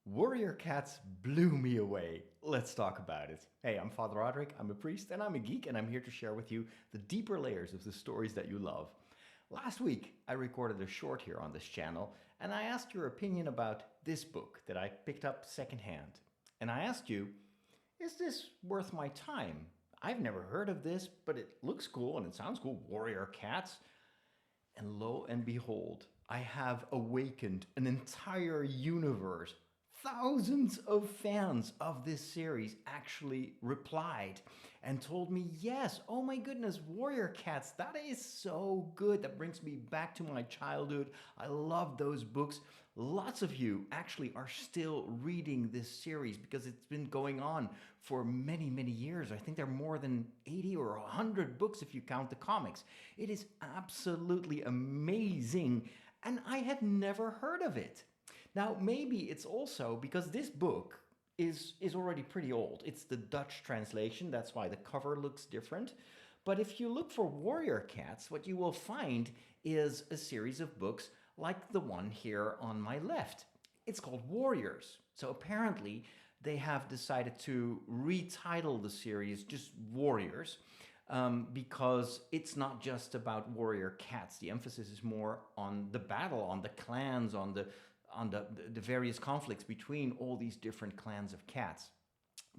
Warrior Cats blew me away. Let's talk about it. Hey, I'm Father Roderick, I'm a priest, and I'm a geek, and I'm here to share with you the deeper layers of the stories that you love. Last week, I recorded a short here on this channel, and I asked your opinion about this book that I picked up secondhand. And I asked you, is this worth my time? I've never heard of this, but it looks cool and it sounds cool. Warrior Cats. And lo and behold, I have awakened an entire universe. Thousands of fans of this series actually replied and told me, yes, oh my goodness, Warrior Cats, that is so good. That brings me back to my childhood. I love those books. Lots of you actually are still reading this series because it's been going on for many, many years. I think there are more than 80 or 100 books if you count the comics. It is absolutely amazing, and I had never heard of it. Now, maybe it's also because this book is already pretty old. It's the Dutch translation, that's why the cover looks different. But if you look for Warrior Cats, what you will find is a series of books like the one here on my left. It's called Warriors. So apparently they have decided to retitle the series just Warriors, because it's not just about warrior cats. The emphasis is more on the battle, on the clans, on the various conflicts between all these different clans of cats.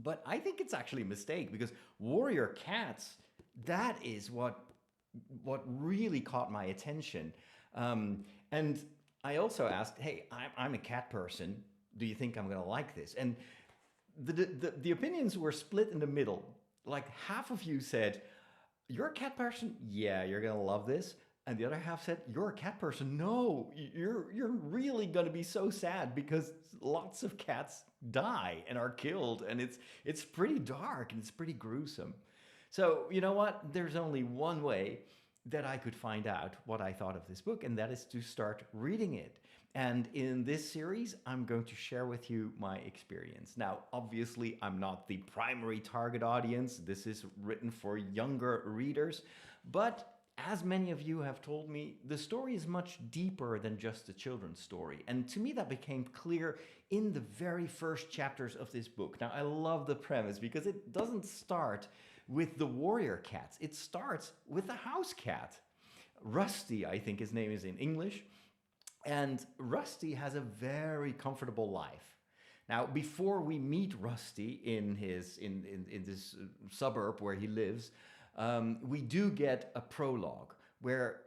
But I think it's actually a mistake because warrior cats, that is what really caught my attention. And I also asked, hey, I'm a cat person. Do you think I'm going to like this? And the opinions were split in the middle. Like half of you said, you're a cat person? Yeah, you're going to love this. And the other half said, you're a cat person. No, you're really going to be so sad because lots of cats die and are killed. And it's pretty dark and it's pretty gruesome. So you know what? There's only one way that I could find out what I thought of this book, and that is to start reading it. And in this series, I'm going to share with you my experience. Now, obviously, I'm not the primary target audience. This is written for younger readers, but as many of you have told me, the story is much deeper than just a children's story. And to me, that became clear in the very first chapters of this book. Now, I love the premise because it doesn't start with the warrior cats. It starts with the house cat. Rusty, I think his name is in English. And Rusty has a very comfortable life. Now, before we meet Rusty in this suburb where he lives, we do get a prologue where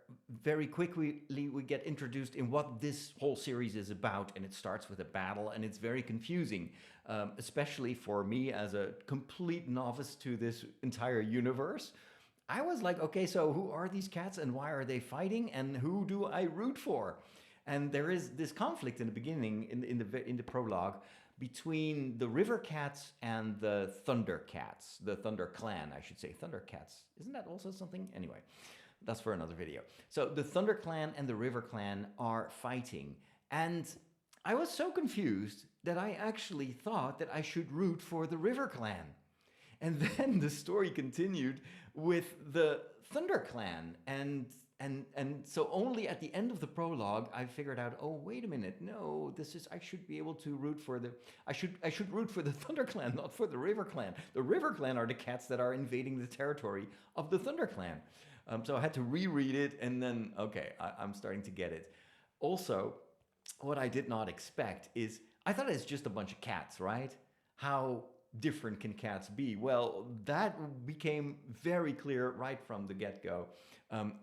very quickly we get introduced in what this whole series is about, and it starts with a battle, and it's very confusing, especially for me as a complete novice to this entire universe. I was like, okay, so who are these cats and why are they fighting and who do I root for? And there is this conflict in the beginning, in the prologue, between the River Cats and the Thunder Cats, the Thunder Clan, I should say. Thunder Cats, isn't that also something? Anyway, that's for another video. So the Thunder Clan and the River Clan are fighting. And I was so confused that I actually thought that I should root for the River Clan. And then the story continued with the Thunder Clan, and so only at the end of the prologue I figured out, oh wait a minute, no, I should be able to root for I should root for the Thunder Clan, not for the River Clan. The River Clan are the cats that are invading the territory of the Thunder Clan. So I had to reread it, and then okay, I'm starting to get it. Also, what I did not expect is I thought it's just a bunch of cats, right? How different can cats be? Well, that became very clear right from the get-go.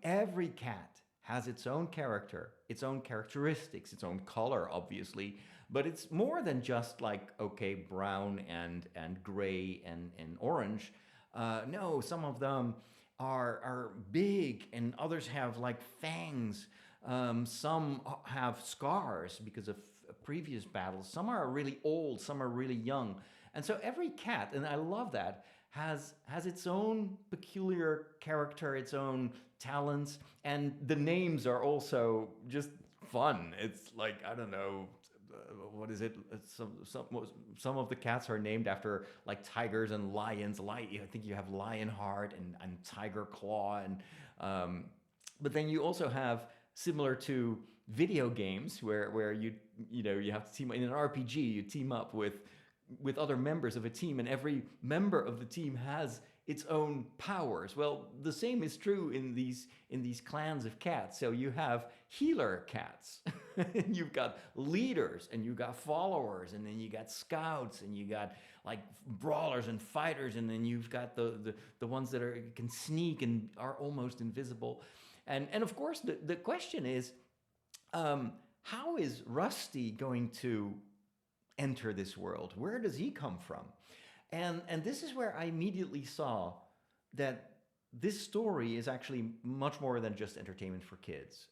Every cat has its own character, its own characteristics, its own color, obviously, but it's more than just like, okay, brown and gray and orange. No, some of them are big and others have like fangs. Some have scars because of previous battles. Some are really old, some are really young. And so every cat, and I love that, has its own peculiar character, its own talents, and the names are also just fun. It's like, I don't know, what is it? Some of the cats are named after like tigers and lions. I think you have Lionheart and Tiger Claw, and but then you also have, similar to video games where you you have to team in an RPG. You team up with other members of a team, and every member of the team has its own powers. Well, the same is true in these clans of cats. So you have healer cats, and you've got leaders, and you've got followers, and then you got scouts, and you got like brawlers and fighters, and then you've got the ones that can sneak and are almost invisible. And of course the question is, how is Rusty going to enter this world? Where does he come from? And this is where I immediately saw that this story is actually much more than just entertainment for kids.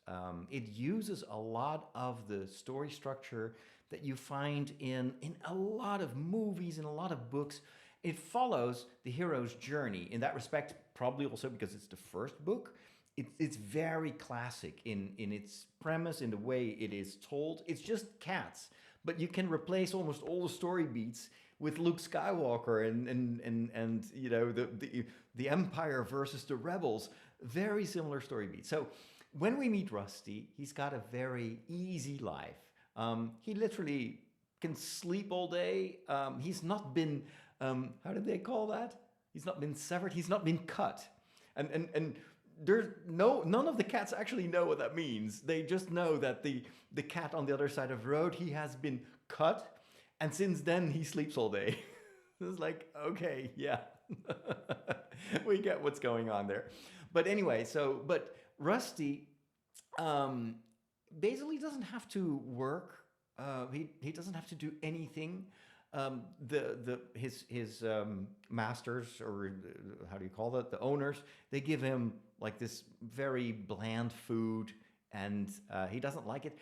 It uses a lot of the story structure that you find in a lot of movies and a lot of books. It follows the hero's journey. In that respect, probably also because it's the first book, it's very classic in its premise, in the way it is told. It's just cats, but you can replace almost all the story beats with Luke Skywalker and the Empire versus the Rebels. Very similar story beats. So when we meet Rusty, he's got a very easy life. He literally can sleep all day. He's not been how did they call that? He's not been severed. He's not been cut. And there's none of the cats actually know what that means. They just know that the cat on the other side of the road, he has been cut, and since then he sleeps all day. It's like, okay, yeah. We get what's going on there. But anyway, but Rusty basically doesn't have to work. He doesn't have to do anything. His masters, or how do you call that? The owners, they give him like this very bland food, and he doesn't like it.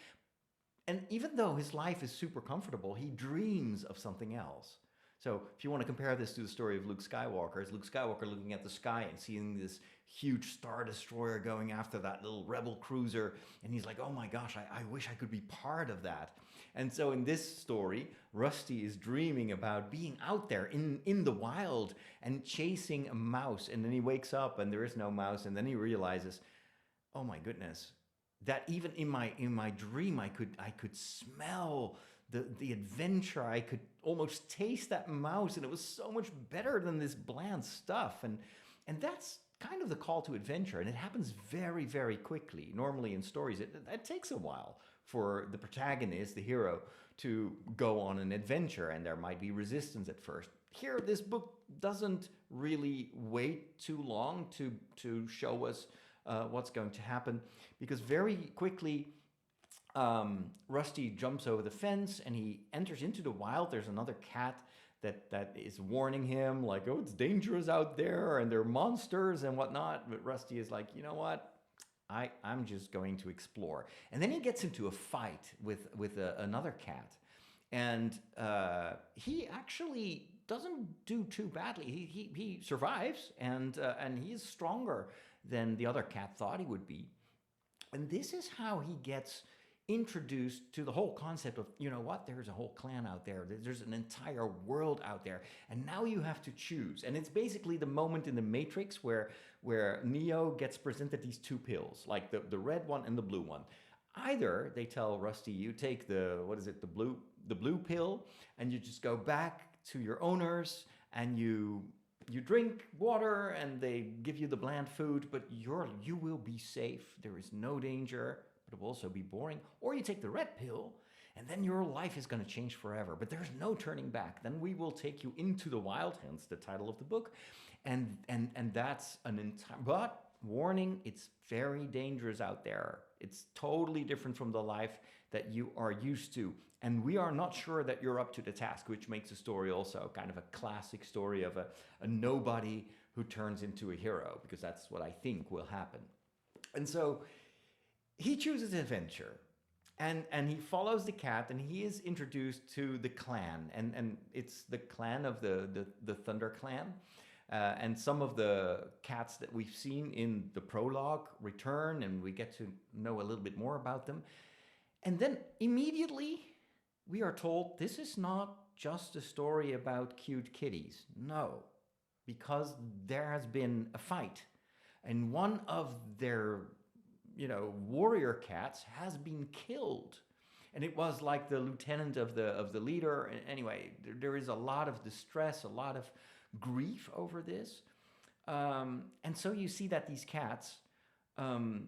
And even though his life is super comfortable, he dreams of something else. So if you want to compare this to the story of Luke Skywalker, is Luke Skywalker looking at the sky and seeing this huge Star Destroyer going after that little rebel cruiser, and he's like, oh my gosh, I wish I could be part of that. And so in this story, Rusty is dreaming about being out there in the wild and chasing a mouse, and then he wakes up and there is no mouse, and then he realizes, oh my goodness, that even in my dream I could smell the adventure. I could almost taste that mouse, and it was so much better than this bland stuff. And that's kind of the call to adventure, and it happens very, very quickly. Normally in stories, it takes a while for the protagonist, the hero, to go on an adventure, and there might be resistance at first. Here, this book doesn't really wait too long to show us what's going to happen, because very quickly Rusty jumps over the fence and he enters into the wild. There's another cat that is warning him, like, oh, it's dangerous out there and there are monsters and whatnot. But Rusty is like, you know what? I'm just going to explore. And then he gets into a fight with another cat. And he actually doesn't do too badly. He survives, and he is stronger than the other cat thought he would be. And this is how he gets introduced to the whole concept of, you know what, there's a whole clan out there. There's an entire world out there. And now you have to choose. And it's basically the moment in the Matrix where Neo gets presented these two pills, like the red one and the blue one. Either they tell Rusty, you take the blue pill, and you just go back to your owners, and you drink water, and they give you the bland food, but you will be safe. There is no danger, but it will also be boring. Or you take the red pill, and then your life is going to change forever. But there's no turning back. Then we will take you into the wild, hence the title of the book. And that's an entire, but warning, it's very dangerous out there. It's totally different from the life that you are used to. And we are not sure that you're up to the task, which makes the story also kind of a classic story of a nobody who turns into a hero, because that's what I think will happen. And so he chooses adventure, and he follows the cat, and he is introduced to the clan, and it's the clan of the Thunder Clan. And some of the cats that we've seen in the prologue return, and we get to know a little bit more about them. And then immediately we are told this is not just a story about cute kitties. No, because there has been a fight, and one of their warrior cats has been killed. and it was like the lieutenant of the leader. Anyway, there is a lot of distress, a lot of grief over this, and so you see that these cats, um,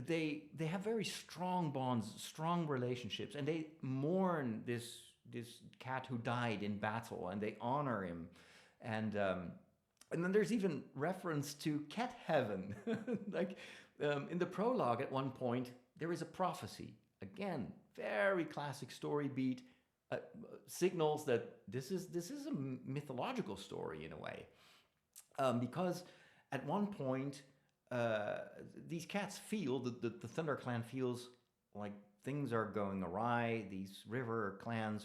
they have very strong bonds, strong relationships, and they mourn this cat who died in battle, and they honor him, and and then there's even reference to cat heaven, like in the prologue at one point there is a prophecy. Again, very classic story beat, signals that this is a mythological story in a way, because at one point these cats feel the Thunder Clan feels like things are going awry. The River Clan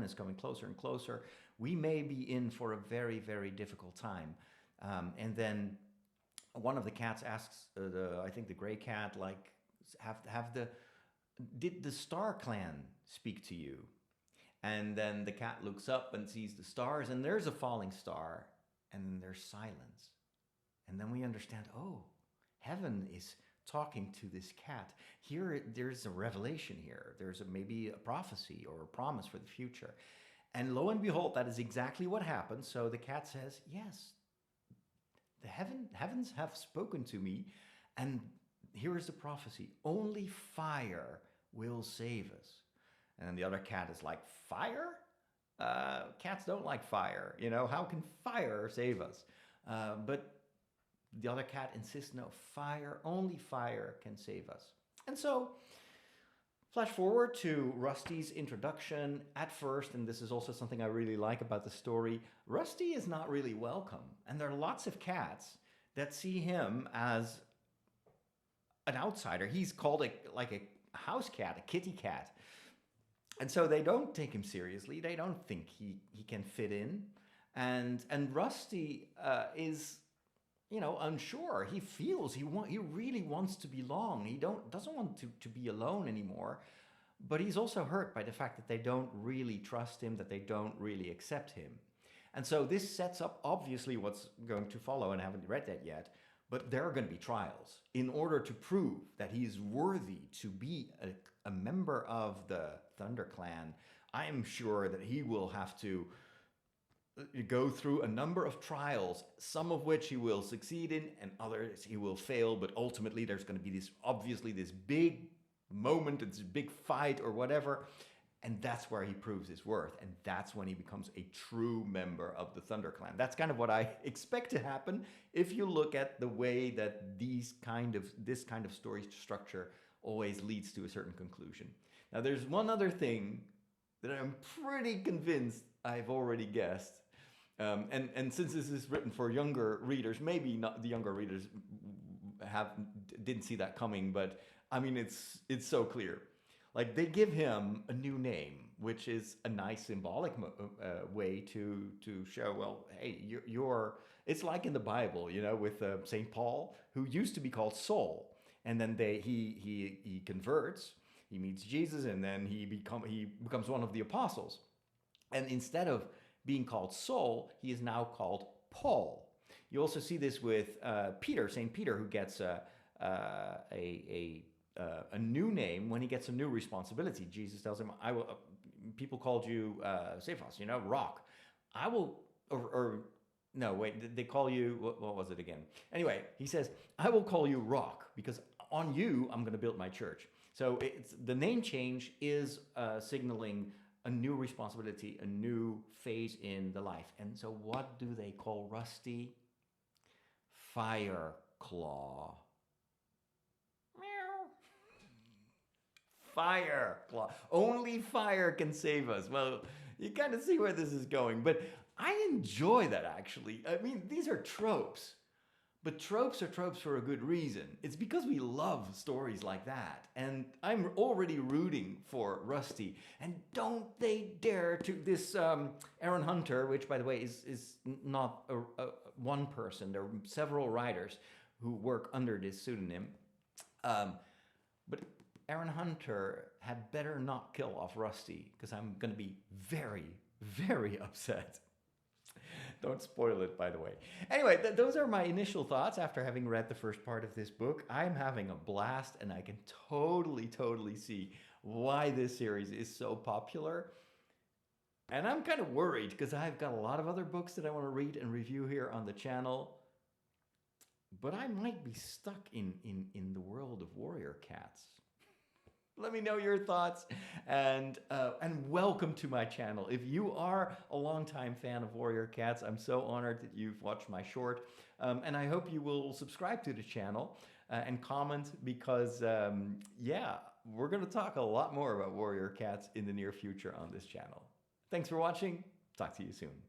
is coming closer and closer. We may be in for a very, very difficult time. And then one of the cats asks, I think the gray cat, like, did the Star Clan speak to you? And then the cat looks up and sees the stars, and there's a falling star, and then there's silence. And then we understand, oh, heaven is talking to this cat. Here, there's a revelation here. There's maybe a prophecy or a promise for the future. And lo and behold, that is exactly what happens. So the cat says, yes, the heavens have spoken to me, and here is the prophecy. Only fire will save us. And then the other cat is like, fire? Cats don't like fire. How can fire save us? But the other cat insists, no, only fire can save us. And so, flash forward to Rusty's introduction. At first, and this is also something I really like about the story, Rusty is not really welcome. And there are lots of cats that see him as an outsider. He's called like a house cat, a kitty cat. And so they don't take him seriously. They don't think he can fit in. And Rusty is, unsure. He feels he really wants to belong. He doesn't want to be alone anymore. But he's also hurt by the fact that they don't really trust him, that they don't really accept him. And so this sets up obviously what's going to follow, and I haven't read that yet. But there are going to be trials in order to prove that he is worthy to be a member of the Thunder Clan. I am sure that he will have to go through a number of trials, some of which he will succeed in and others he will fail. But ultimately there's going to be this big moment, this big fight or whatever. And that's where he proves his worth. And that's when he becomes a true member of the Thunder Clan. That's kind of what I expect to happen if you look at the way that this kind of story structure always leads to a certain conclusion. Now, there's one other thing that I'm pretty convinced I've already guessed. And since this is written for younger readers, maybe not the younger readers didn't see that coming, but I mean, it's so clear. Like, they give him a new name, which is a nice symbolic way to show, well, hey, you're. It's like in the Bible, with Saint Paul, who used to be called Saul, and then he converts, he meets Jesus, and then he becomes one of the apostles, and instead of being called Saul, he is now called Paul. You also see this with Peter, Saint Peter, who gets a new name when he gets a new responsibility. Jesus tells him, "I will." People called you Cephas, rock. I will, or no, wait. They call you what was it again? Anyway, he says, "I will call you rock because on you I'm going to build my church." So the name change is signaling a new responsibility, a new phase in the life. And so, what do they call Rusty? Fire Claw. Fire Claw. Only fire can save us. Well, you kind of see where this is going, but I enjoy that, actually. I mean, these are tropes, but tropes are tropes for a good reason. It's because we love stories like that, and I'm already rooting for Rusty. And don't they dare to this Erin Hunter, which, by the way, is not one person. There are several writers who work under this pseudonym, but Erin Hunter had better not kill off Rusty, because I'm going to be very, very upset. Don't spoil it, by the way. Anyway, those are my initial thoughts after having read the first part of this book. I'm having a blast, and I can totally see why this series is so popular. And I'm kind of worried because I've got a lot of other books that I want to read and review here on the channel. But I might be stuck in the world of warrior cats. Let me know your thoughts, and welcome to my channel. If you are a longtime fan of warrior cats, I'm so honored that you've watched my short, and I hope you will subscribe to the channel and comment because, yeah, we're going to talk a lot more about warrior cats in the near future on this channel. Thanks for watching. Talk to you soon.